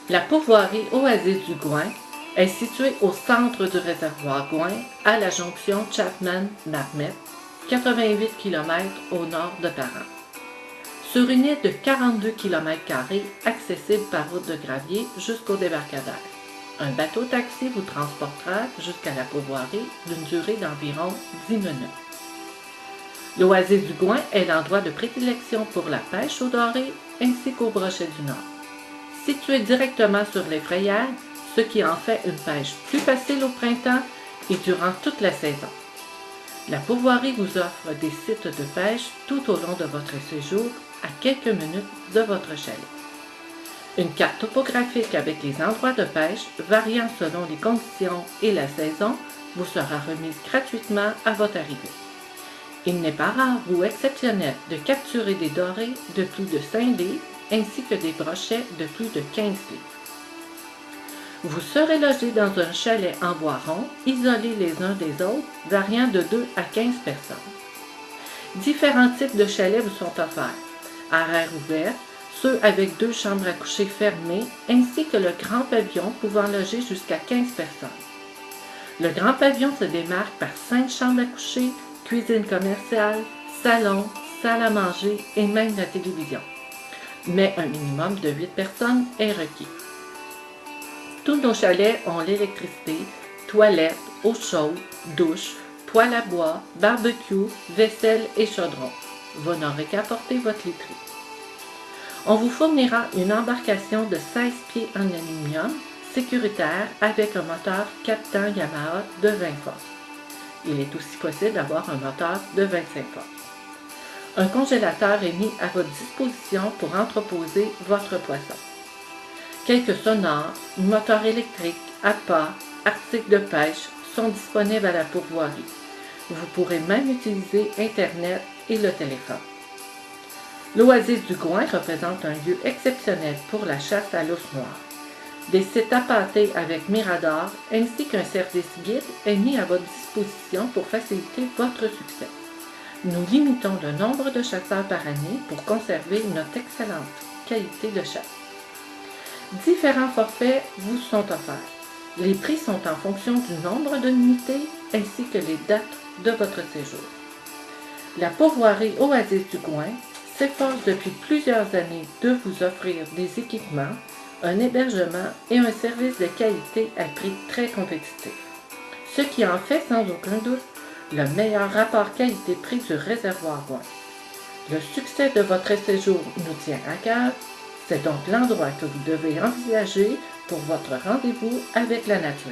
La pourvoirie Oasis du Gouin est située au centre du réservoir Gouin, à la jonction Chapman-Marmet, 88 km au nord de Parent. Sur une île de 42 km² accessible par route de gravier jusqu'au débarcadère. Un bateau-taxi vous transportera jusqu'à la pourvoirie d'une durée d'environ 10 minutes. L'Oasis du Gouin est l'endroit de prédilection pour la pêche au doré ainsi qu'au brochet du Nord. Situé directement sur les frayères, ce qui en fait une pêche plus facile au printemps et durant toute la saison. La pourvoirie vous offre des sites de pêche tout au long de votre séjour, à quelques minutes de votre chalet. Une carte topographique avec les endroits de pêche, variant selon les conditions et la saison, vous sera remise gratuitement à votre arrivée. Il n'est pas rare ou exceptionnel de capturer des dorés de plus de 5 livres ainsi que des brochets de plus de 15 livres. Vous serez logé dans un chalet en bois rond, isolés les uns des autres, variant de 2 à 15 personnes. Différents types de chalets vous sont offerts, à air ouvert, ceux avec 2 chambres à coucher fermées, ainsi que le grand pavillon pouvant loger jusqu'à 15 personnes. Le grand pavillon se démarque par 5 chambres à coucher, cuisine commerciale, salon, salle à manger et même la télévision. Mais un minimum de 8 personnes est requis. Tous nos chalets ont l'électricité, toilettes, eau chaude, douche, poêle à bois, barbecue, vaisselle et chaudron. Vous n'aurez qu'à apporter votre literie. On vous fournira une embarcation de 16 pieds en aluminium, sécuritaire, avec un moteur captant Yamaha de 20 forces. Il est aussi possible d'avoir un moteur de 25 forces. Un congélateur est mis à votre disposition pour entreposer votre poisson. Quelques sonars, moteurs électriques, appâts, articles de pêche sont disponibles à la pourvoirie. Vous pourrez même utiliser Internet et le téléphone. L'Oasis du Gouin représente un lieu exceptionnel pour la chasse à l'ours noir. Des sites appâtés avec mirador ainsi qu'un service guide est mis à votre disposition pour faciliter votre succès. Nous limitons le nombre de chasseurs par année pour conserver notre excellente qualité de chasse. Différents forfaits vous sont offerts. Les prix sont en fonction du nombre de nuitées ainsi que les dates de votre séjour. La pourvoirie Oasis du Gouin s'efforce depuis plusieurs années de vous offrir des équipements, un hébergement et un service de qualité à prix très compétitif. Ce qui en fait sans aucun doute le meilleur rapport qualité-prix du réservoir Gouin. Le succès de votre séjour nous tient à cœur, c'est donc l'endroit que vous devez envisager pour votre rendez-vous avec la nature.